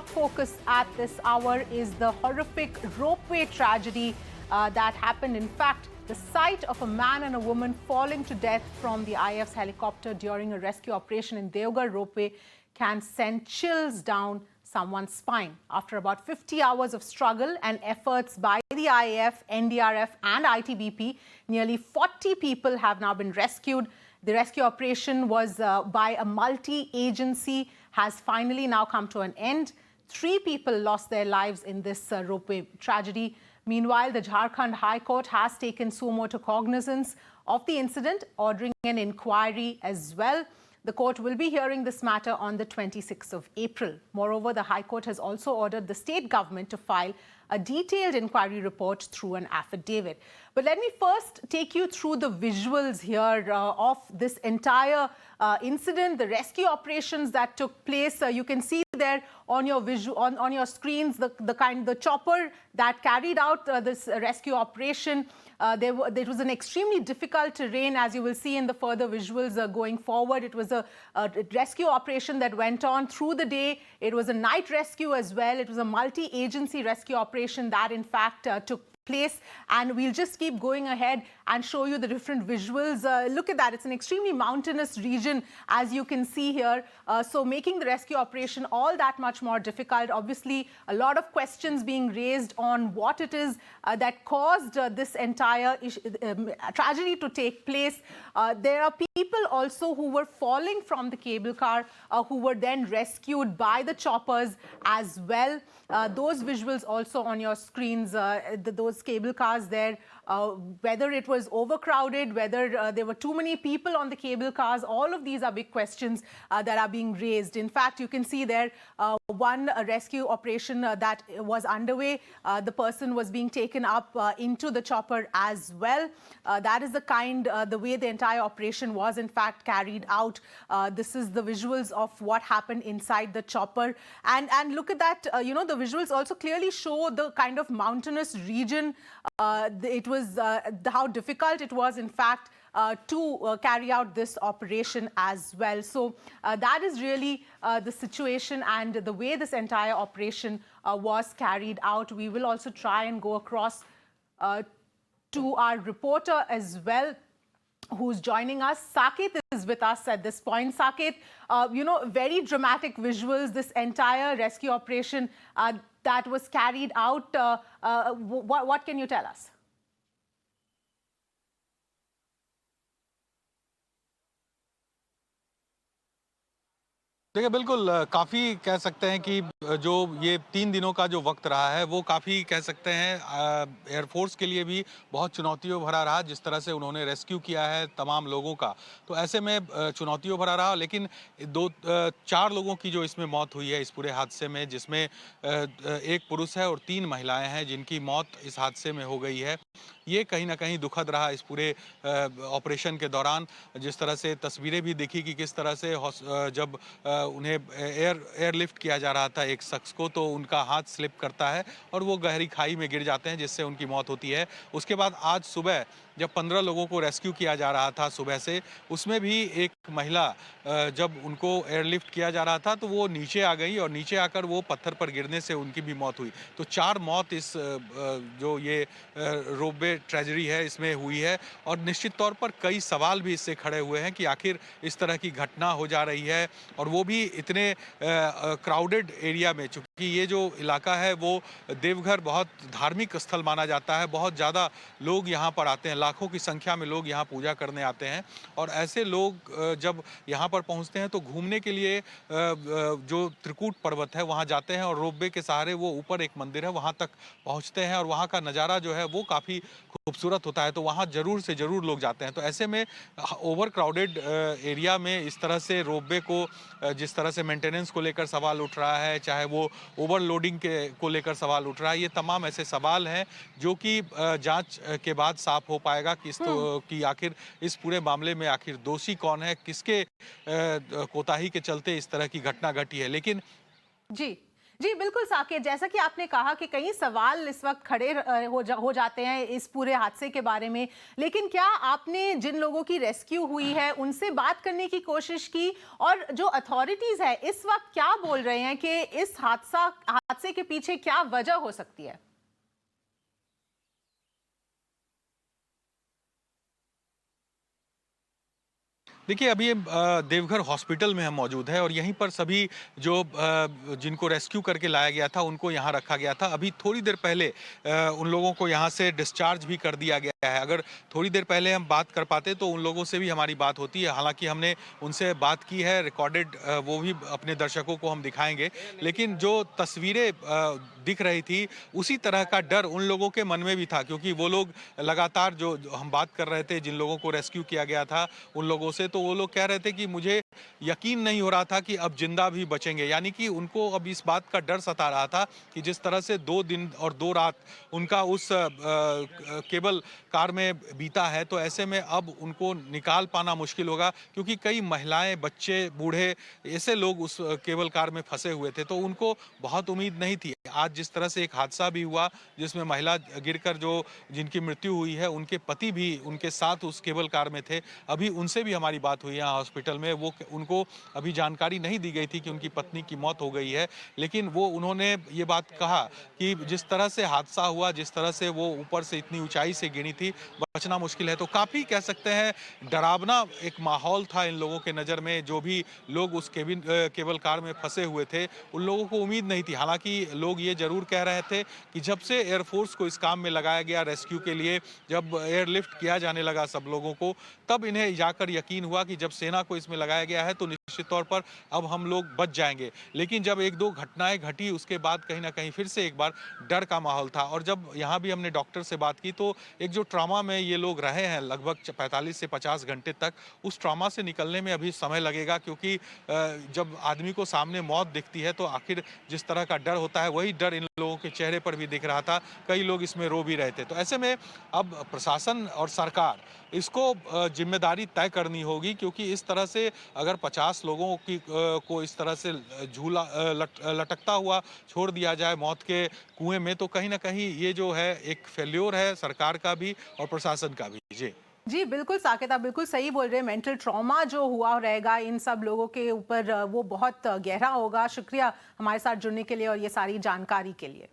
top focus at this hour is the horrific ropeway tragedy that happened. In fact, the sight of a man and a woman falling to death from the IF's helicopter during a rescue operation in Deoghar ropeway can send chills down someone's spine. After about 50 hours of struggle and efforts by the IAF, NDRF and ITBP, nearly 40 people have now been rescued. The rescue operation was by a multi-agency has finally now come to an end. 3 people lost their lives in this ropeway tragedy. Meanwhile, the Jharkhand High Court has taken suo motu cognizance of the incident, ordering an inquiry as well. The court will be hearing this matter on the 26th of April. Moreover, the High Court has also ordered the state government to file a detailed inquiry report through an affidavit. But let me first take you through the visuals here of this entire incident, the rescue operations that took place. You can see there on your on your screens the chopper that carried out this rescue operation. There was an extremely difficult terrain, as you will see in the further visuals going forward. It was a rescue operation that went on through the day. It was a night rescue as well. It was a multi-agency rescue operation that in fact took place, and we'll just keep going ahead and show you the different visuals. Look at that, it's an extremely mountainous region, as you can see here, so making the rescue operation all that much more difficult. Obviously, a lot of questions being raised on what it is that caused this entire tragedy to take place. There are people also who were falling from the cable car who were then rescued by the choppers as well. Those visuals also on your screens, those cable cars there, whether it was overcrowded, whether there were too many people on the cable cars, all of these are big questions that are being raised. In fact, you can see there one rescue operation that was underway. The person was being taken up into the chopper as well. That is the way the entire operation was in fact carried out. This is the visuals of what happened inside the chopper. And look at that, the visuals also clearly show the kind of mountainous region. It was how difficult it was in fact to carry out this operation as well. So that is really the situation and the way this entire operation was carried out. We will also try and go across to our reporter as well, who's joining us. Saket is with us at this point. Saket, very dramatic visuals, this entire rescue operation that was carried out. What can you tell us? देखिए बिल्कुल काफ़ी कह सकते हैं कि जो ये 3 दिनों का जो वक्त रहा है वो काफ़ी कह सकते हैं एयरफोर्स के लिए भी बहुत चुनौतियों भरा रहा, जिस तरह से उन्होंने रेस्क्यू किया है तमाम लोगों का। तो ऐसे में चुनौतियों भरा रहा, लेकिन 4 लोगों की जो इसमें मौत हुई है इस पूरे हादसे में, जिसमें एक पुरुष है और 3 महिलाएं हैं जिनकी मौत इस हादसे में हो गई है। ये कहीं ना कहीं दुखद रहा इस पूरे ऑपरेशन के दौरान। जिस तरह से तस्वीरें भी दिखी कि किस तरह से जब उन्हें एयरलिफ्ट किया जा रहा था एक शख्स को, तो उनका हाथ स्लिप करता है और वो गहरी खाई में गिर जाते हैं, जिससे उनकी मौत होती है। उसके बाद आज सुबह जब 15 लोगों को रेस्क्यू किया जा रहा था सुबह से, उसमें भी एक महिला जब उनको एयरलिफ्ट किया जा रहा था तो वो नीचे आ गई और नीचे आकर वो पत्थर पर गिरने से उनकी भी मौत हुई। तो 4 मौत इस जो ये रोपवे ट्रेजेडी है इसमें हुई है, और निश्चित तौर पर कई सवाल भी इससे खड़े हुए हैं कि आखिर इस तरह की घटना हो जा रही है, और वो भी इतने क्राउडेड एरिया में। चूँकि ये जो इलाका है वो देवघर बहुत धार्मिक स्थल माना जाता है, बहुत ज़्यादा लोग यहाँ पर आते हैं, लाखों की संख्या में लोग यहाँ पूजा करने आते हैं, और ऐसे लोग जब यहाँ पर पहुँचते हैं तो घूमने के लिए जो त्रिकूट पर्वत है वहाँ जाते हैं, और रोपवे के सहारे वो ऊपर एक मंदिर है वहाँ तक पहुँचते हैं, और वहाँ का नज़ारा जो है वो काफ़ी खूबसूरत होता है, तो वहाँ ज़रूर से ज़रूर लोग जाते हैं। तो ऐसे में ओवर क्राउडेड एरिया में इस तरह से रोपवे को जिस तरह से मेंटेनेंस को लेकर सवाल उठ रहा है, चाहे वो ओवरलोडिंग को लेकर सवाल उठ रहा है, ये तमाम ऐसे सवाल हैं जो कि जांच के बाद साफ हो पाएगा कि आखिर इस पूरे मामले में आखिर दोषी कौन है, किसके कोताही के चलते इस तरह की घटना घटी है। लेकिन जी जी बिल्कुल साकेत, जैसा कि आपने कहा कि कई सवाल इस वक्त खड़े हो जाते हैं इस पूरे हादसे के बारे में, लेकिन क्या आपने जिन लोगों की रेस्क्यू हुई है उनसे बात करने की कोशिश की? और जो अथॉरिटीज है इस वक्त क्या बोल रहे हैं कि इस हादसे के पीछे क्या वजह हो सकती है? देखिए अभी देवघर हॉस्पिटल में हम मौजूद हैं और यहीं पर सभी जो जिनको रेस्क्यू करके लाया गया था उनको यहाँ रखा गया था। अभी थोड़ी देर पहले उन लोगों को यहाँ से डिस्चार्ज भी कर दिया गया है। अगर थोड़ी देर पहले हम बात कर पाते तो उन लोगों से भी हमारी बात होती है। हालांकि हमने उनसे बात की है, रिकॉर्डेड, वो भी अपने दर्शकों को हम दिखाएंगे। लेकिन जो तस्वीरें दिख रही थी उसी तरह का डर उन लोगों के मन में भी था, क्योंकि वो लोग लगातार जो हम बात कर रहे थे जिन लोगों को रेस्क्यू किया गया था उन लोगों से, तो वो लोग कह रहे थे कि मुझे यकीन नहीं हो रहा था कि अब जिंदा भी बचेंगे। यानी कि उनको अब इस बात का डर सता रहा था कि जिस तरह से 2 दिन और 2 रात उनका उस केबल कार में बीता है, तो ऐसे में अब उनको निकाल पाना मुश्किल होगा, क्योंकि कई महिलाएं, बच्चे, बूढ़े ऐसे लोग उस केबल कार में फंसे हुए थे। तो उनको बहुत उम्मीद नहीं थी। आज जिस तरह से एक हादसा भी हुआ जिसमें महिला गिरकर जो जिनकी मृत्यु हुई है, उनके पति भी उनके साथ उस केबल कार में थे। अभी उनसे भी हमारी बात हुई यहाँ हॉस्पिटल में। वो उनको अभी जानकारी नहीं दी गई थी कि उनकी पत्नी की मौत हो गई है, लेकिन उन्होंने ये बात कहा कि जिस तरह से हादसा हुआ, जिस तरह से वो ऊपर से इतनी ऊंचाई से गिरी थी, बचना मुश्किल है। तो काफी कह सकते हैं डरावना एक माहौल था इन लोगों के नजर में। जो भी लोग उस केबल कार में फंसे हुए थे उन लोगों को उम्मीद नहीं थी। हालांकि लोग ये जरूर कह रहे थे कि जब से एयरफोर्स को इस काम में लगाया गया रेस्क्यू के लिए, जब एयरलिफ्ट किया जाने लगा सब लोगों को, तब इन्हें जाकर यकीन हुआ कि जब सेना को इसमें लगाया गया है तो निश्चित तौर पर अब हम लोग बच जाएंगे। लेकिन जब 1-2 घटनाएं घटी उसके बाद कहीं ना कहीं फिर से एक बार डर का माहौल था। और जब यहाँ भी हमने डॉक्टर से बात की तो एक जो ट्रॉमा में ये लोग रहे हैं लगभग 45 से 50 घंटे तक, उस ट्रॉमा से निकलने में अभी समय लगेगा, क्योंकि जब आदमी को सामने मौत दिखती है तो आखिर जिस तरह का डर होता है वही डर इन लोगों के चेहरे पर भी दिख रहा था। कई लोग इसमें रो भी रहे थे। तो ऐसे में अब प्रशासन और सरकार इसको जिम्मेदारी तय करनी होगी, क्योंकि इस तरह से अगर 50 लोगों को इस तरह से लटकता हुआ छोड़ दिया जाए मौत के कुएं में, तो कहीं ना कहीं ये जो है एक फेल्योर है सरकार का भी और प्रशासन का भी। जी जी बिल्कुल साकेत, आप बिल्कुल सही बोल रहे हैं। मेंटल ट्रॉमा जो हुआ रहेगा इन सब लोगों के ऊपर, वो बहुत गहरा होगा। शुक्रिया हमारे साथ जुड़ने के लिए और ये सारी जानकारी के लिए।